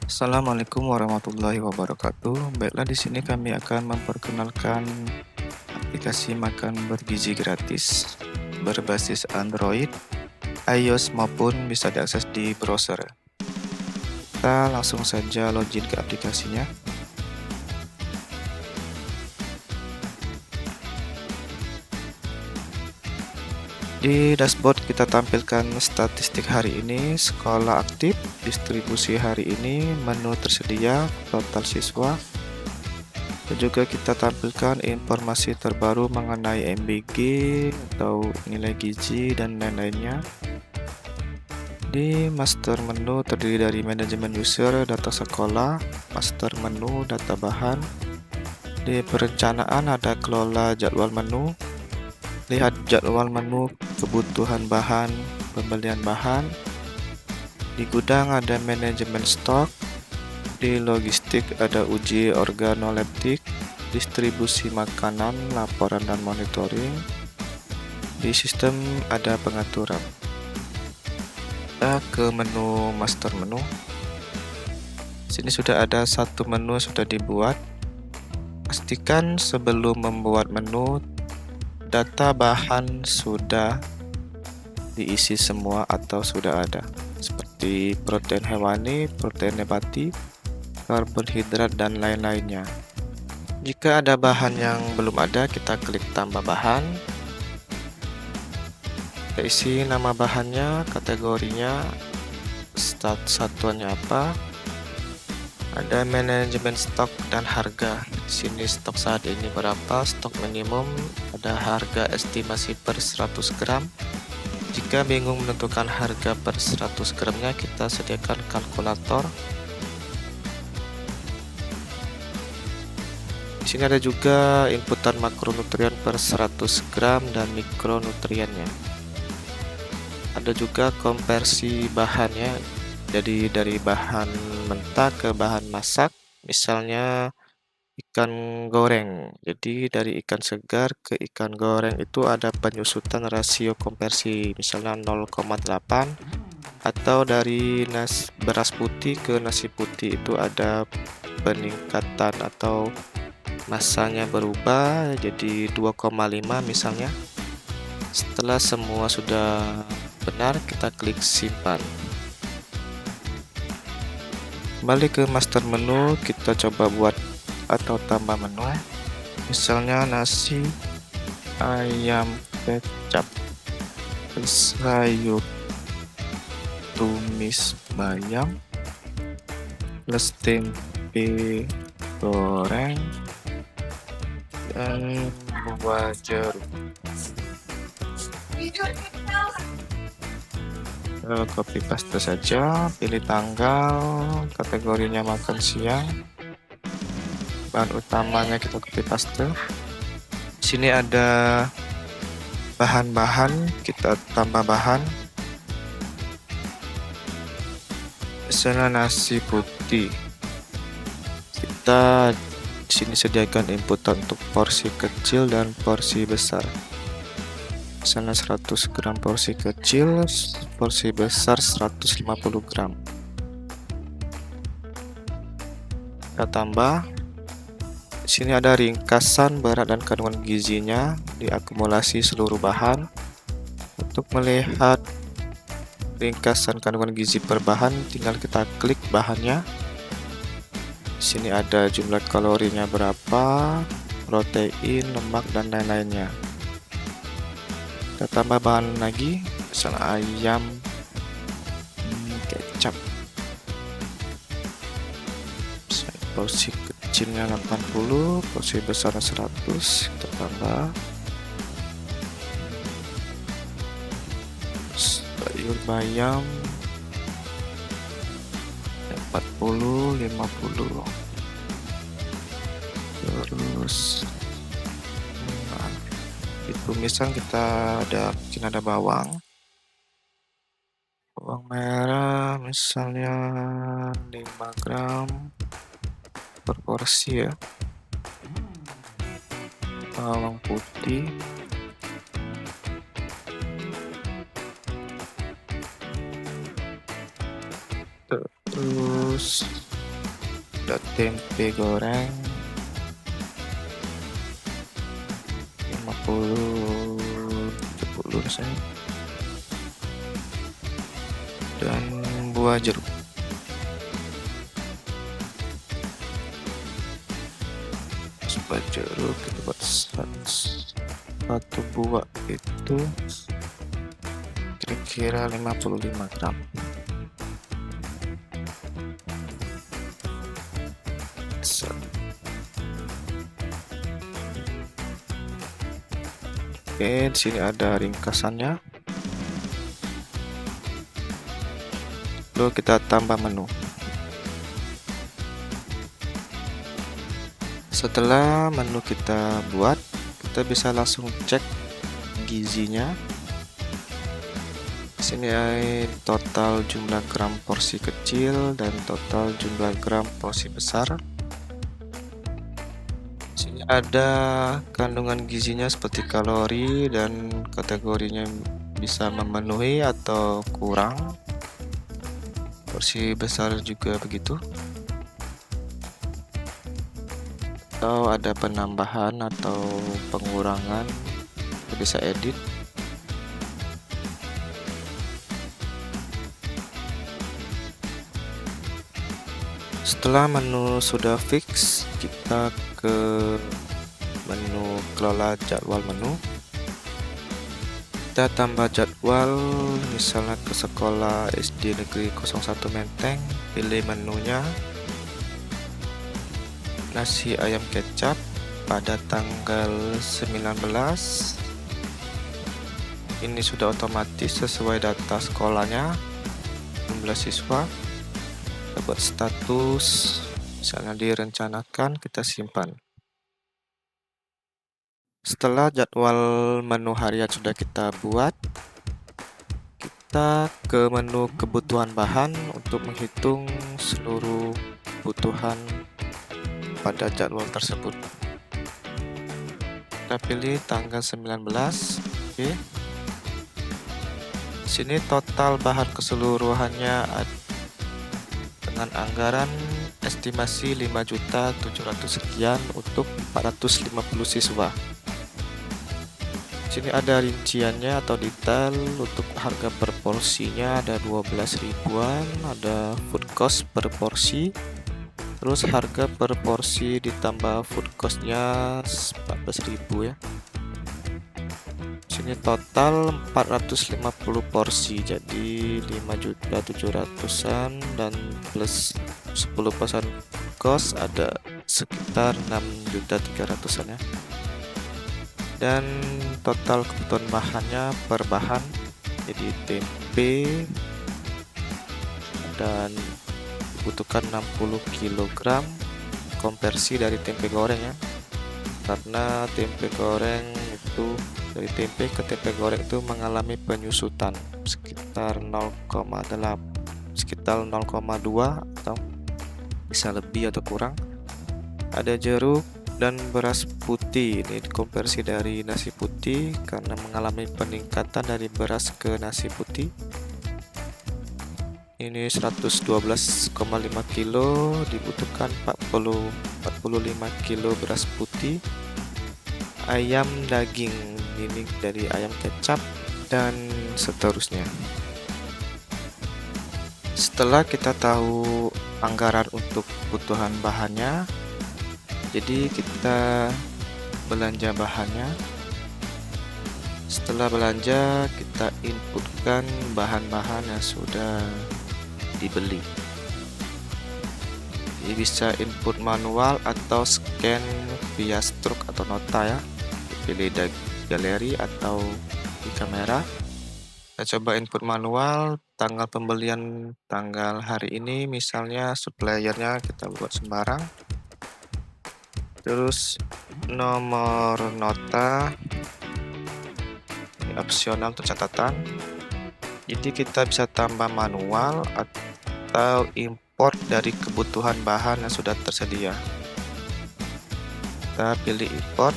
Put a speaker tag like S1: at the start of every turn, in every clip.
S1: Assalamualaikum warahmatullahi wabarakatuh. Baiklah, di sini kami akan memperkenalkan aplikasi makan bergizi gratis berbasis Android, iOS maupun bisa diakses di browser. Kita langsung saja login ke aplikasinya. Di dashboard kita tampilkan statistik hari ini, sekolah aktif, distribusi hari ini, menu tersedia, total siswa, dan juga kita tampilkan informasi terbaru mengenai MBG atau nilai gizi dan lain-lainnya. Di master menu terdiri dari manajemen user, data sekolah, master menu, data bahan. Di perencanaan ada kelola jadwal menu, lihat jadwal menu, kebutuhan bahan, pembelian bahan. Di gudang ada manajemen stok. Di logistik ada uji organoleptik, distribusi makanan, laporan dan monitoring. Di sistem ada pengaturan. Kita ke menu master menu. Sini sudah ada satu menu sudah dibuat. Pastikan sebelum membuat menu, data bahan sudah diisi semua atau sudah ada, seperti protein hewani, protein nabati, karbohidrat, dan lain-lainnya. Jika ada bahan yang belum ada, kita klik tambah bahan. Kita isi nama bahannya, kategorinya, satuannya apa. Ada manajemen stok dan harga. Di sini stok saat ini berapa, stok minimum, ada harga estimasi per 100 gram. Jika bingung menentukan harga per 100 gramnya, kita sediakan kalkulator. Di sini ada juga inputan makronutrien per 100 gram dan mikronutriennya. Ada juga konversi bahannya, jadi dari bahan mentah ke bahan masak, misalnya ikan goreng. Jadi dari ikan segar ke ikan goreng itu ada penyusutan rasio konversi, misalnya 0,8, atau dari beras putih ke nasi putih itu ada peningkatan atau masanya berubah jadi 2,5 misalnya. Setelah semua sudah benar, kita klik simpan. Kembali ke master menu, kita coba buat atau tambah menu, misalnya nasi ayam kecap, sayur tumis bayam plus tempe goreng dan buah jeruk. Copy paste saja, pilih tanggal, kategorinya makan siang, bahan utamanya kita copy paste. Di sini ada bahan-bahan, kita tambah bahan. Misalnya nasi putih, kita di sini sediakan inputan untuk porsi kecil dan porsi besar. Misalnya 100 gram porsi kecil, porsi besar 150 gram. Kita tambah. Di sini ada ringkasan berat dan kandungan gizinya, diakumulasi seluruh bahan. Untuk melihat ringkasan kandungan gizi per bahan, tinggal kita klik bahannya. Di sini ada jumlah kalorinya berapa, protein, lemak, dan lain-lainnya. Kita tambah bahan lagi, misalnya ayam kecap, porsi kecilnya 80, porsi besarnya 100. Kita tambah sayur bayam 40, 50. Terus ditumiskan, kita mungkin ada bawang merah misalnya 5 gram per porsi ya. Bawang putih terus Ada tempe goreng 50 70 rasanya, dan buah jeruk. Buah jeruk kita buat satu buah itu kira-kira 55 gram. Oke, di sini ada ringkasannya. Lalu kita tambah menu. Setelah menu kita buat, kita bisa langsung cek gizinya. Di sini total jumlah gram porsi kecil dan total jumlah gram porsi besar. Ada kandungan gizinya seperti kalori dan kategorinya bisa memenuhi atau kurang. Porsi besar juga begitu. Atau ada penambahan atau pengurangan, kita bisa edit. Setelah menu sudah fix, kita ke menu kelola jadwal menu. Kita tambah jadwal, misalnya ke sekolah SD Negeri 01 Menteng, pilih menunya nasi ayam kecap pada tanggal 19. Ini sudah otomatis sesuai data sekolahnya, jumlah siswa. Kita buat status, misalnya direncanakan, kita simpan. Setelah jadwal menu harian sudah kita buat, kita ke menu kebutuhan bahan untuk menghitung seluruh kebutuhan pada jadwal tersebut. Kita pilih tanggal 19. Oke. Di sini total bahan keseluruhannya dengan anggaran estimasi 5.700.000 sekian untuk 450 siswa. Di sini ada rinciannya atau detail. Untuk harga per porsinya ada 12 ribuan, ada food cost per porsi, terus harga per porsi ditambah food costnya 14.000 ya. Sini total 450 porsi, jadi 5.700.000-an dan plus 10% cost ada sekitar 6.300.000-an ya. Dan total kebutuhan bahannya per bahan, jadi tempe dan dibutuhkan 60 kg konversi dari tempe goreng ya, karena tempe goreng itu dari tempe ke tempe goreng itu mengalami penyusutan sekitar 0,2 atau bisa lebih atau kurang. Ada jeruk dan beras putih, ini konversi dari nasi putih karena mengalami peningkatan dari beras ke nasi putih. Ini 112,5 kilo, dibutuhkan 45 kilo beras putih. Ayam daging, ini dari ayam kecap dan seterusnya. Setelah kita tahu anggaran untuk kebutuhan bahannya, jadi kita belanja bahannya. Setelah belanja, kita inputkan bahan-bahan yang sudah dibeli. Jadi bisa input manual atau scan via struk atau nota ya. Pilih galeri atau di kamera. Kita coba input manual, tanggal pembelian tanggal hari ini, misalnya suppliernya kita buat sembarang. Terus nomor nota, ini opsional untuk catatan. Jadi kita bisa tambah manual atau import dari kebutuhan bahan yang sudah tersedia. Kita pilih import.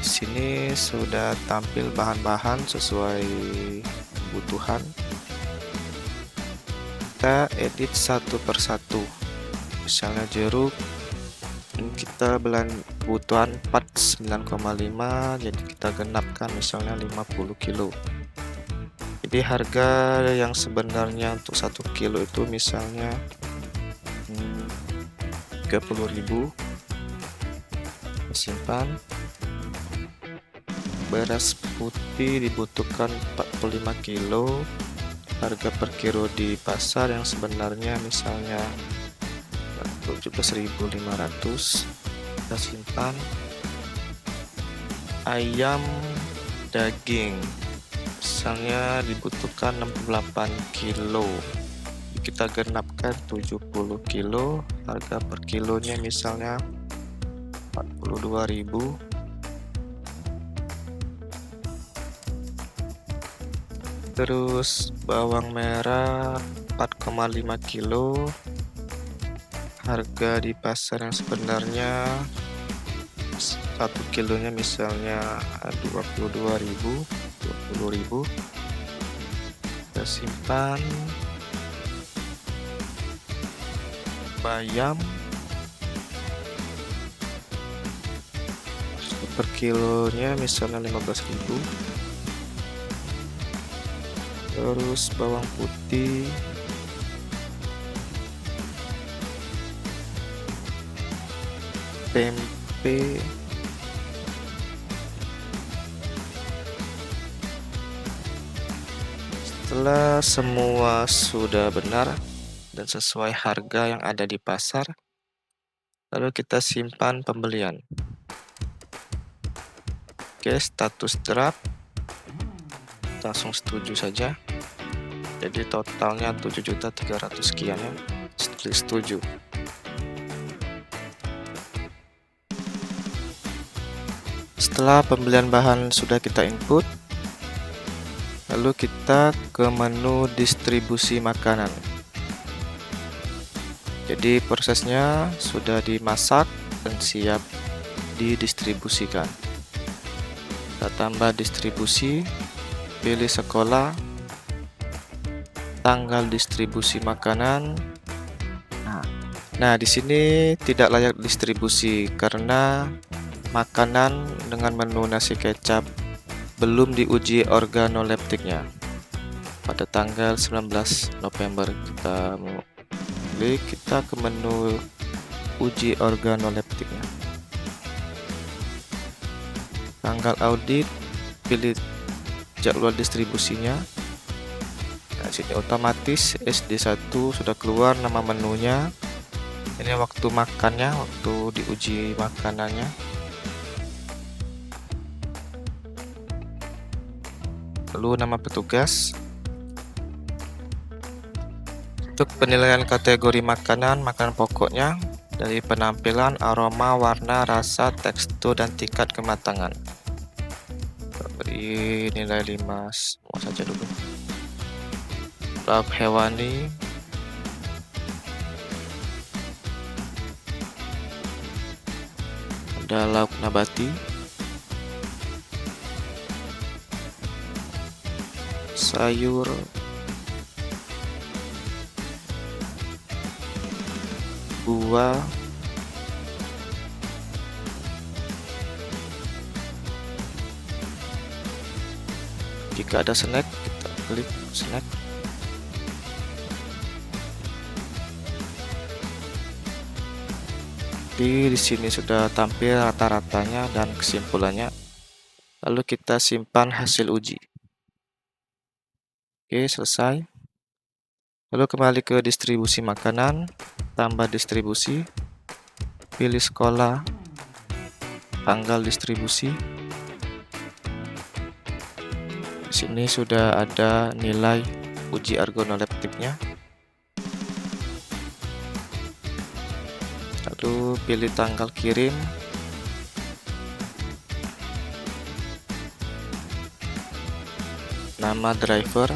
S1: Di sini sudah tampil bahan-bahan sesuai kebutuhan. kita edit satu persatu. Misalnya jeruk kita kebutuhan 49,5, jadi kita genapkan misalnya 50 kilo. Jadi harga yang sebenarnya untuk 1 kilo itu misalnya 30.000. Simpan. Beras putih dibutuhkan 45 kilo. Harga per kilo di pasar yang sebenarnya misalnya 17.500. Kita simpan. Ayam daging misalnya dibutuhkan 68 kilo. Kita genapkan 70 kilo. Harga per kilonya misalnya 42.000. Terus bawang merah 4,5 kilo. Harga di pasar yang sebenarnya 1 kilonya misalnya 20.000. Kita simpan. Bayam per kilonya misalnya 15.000. Terus bawang putih tempe setelah semua sudah benar dan sesuai harga yang ada di pasar, lalu kita simpan pembelian. Oke, status draft langsung setuju saja. Jadi totalnya 7.300 sekian ya. Klik setuju. Setelah pembelian bahan sudah kita input, lalu kita ke menu distribusi makanan. Jadi prosesnya sudah dimasak dan siap didistribusikan. Kita tambah distribusi, pilih sekolah, tanggal distribusi makanan. Nah, di sini tidak layak distribusi karena makanan dengan menu nasi kecap belum diuji organoleptiknya. Pada tanggal 19 November kita klik, kita ke menu uji organoleptiknya. Tanggal audit, pilih jadwal distribusinya. Nah, sini otomatis SD1 sudah keluar nama menunya. Ini waktu makannya, waktu diuji makanannya. Lalu nama petugas. Untuk penilaian kategori makanan pokoknya dari penampilan, aroma, warna, rasa, tekstur, dan tingkat kematangan. Beri nilai 5 semua saja dulu. Lauk hewani, ada lauk nabati, sayur, buah, jika ada snack kita klik snack. Di sini sudah tampil rata-ratanya dan kesimpulannya. Lalu kita simpan hasil uji. Oke, selesai. Lalu kembali ke distribusi makanan, tambah distribusi, pilih sekolah, tanggal distribusi. Di sini sudah ada nilai uji organoleptiknya. Lalu pilih tanggal kirim, nama driver,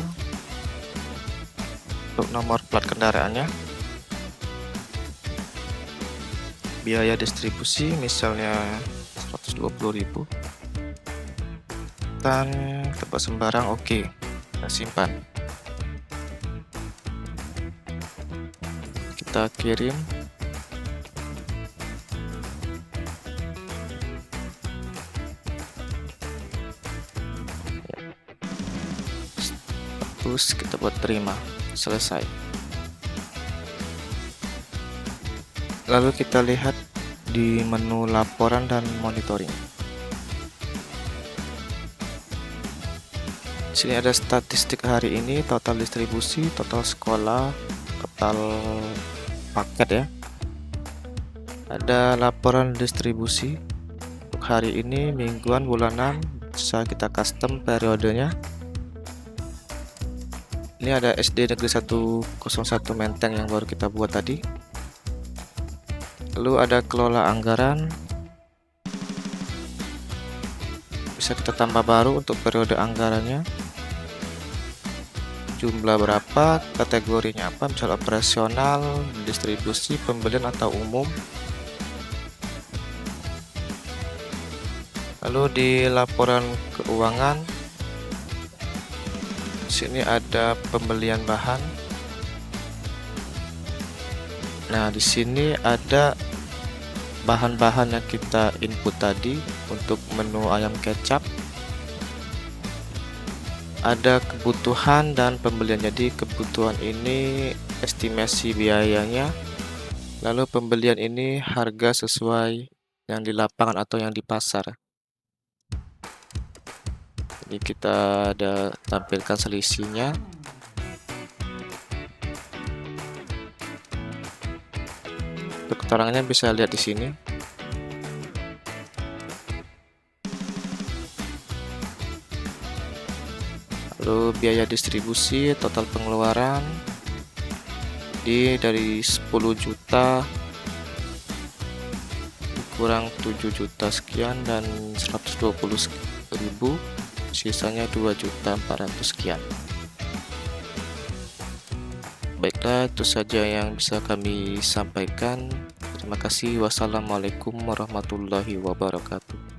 S1: untuk nomor plat kendaraannya, biaya distribusi misalnya 120.000, dan tempat sembarang. Oke, kita simpan. kita kirim. Terus kita buat terima, selesai. Lalu kita lihat di menu laporan dan monitoring. Sini ada statistik hari ini, total distribusi, total sekolah, total paket ya. Ada laporan distribusi untuk hari ini, mingguan, bulanan, bisa kita custom periodenya. Ini ada SD Negeri 101 Menteng yang baru kita buat tadi. Lalu ada kelola anggaran. Bisa kita tambah baru untuk periode anggarannya. Jumlah berapa, kategorinya apa, misal operasional, distribusi, pembelian atau umum. Lalu di laporan keuangan, sini ada pembelian bahan. Nah, di sini ada bahan-bahan yang kita input tadi untuk menu ayam kecap. Ada kebutuhan dan pembelian. Jadi kebutuhan ini estimasi biayanya. Lalu pembelian ini harga sesuai yang di lapangan atau yang di pasar. Jadi kita ada tampilkan selisihnya. Untuk keterangannya bisa lihat di sini. Lalu biaya distribusi, total pengeluaran dari 10 juta kurang 7 juta sekian dan 120.000, sisanya 2.400.000 sekian. Baiklah, itu saja yang bisa kami sampaikan. Terima kasih. Wassalamualaikum warahmatullahi wabarakatuh.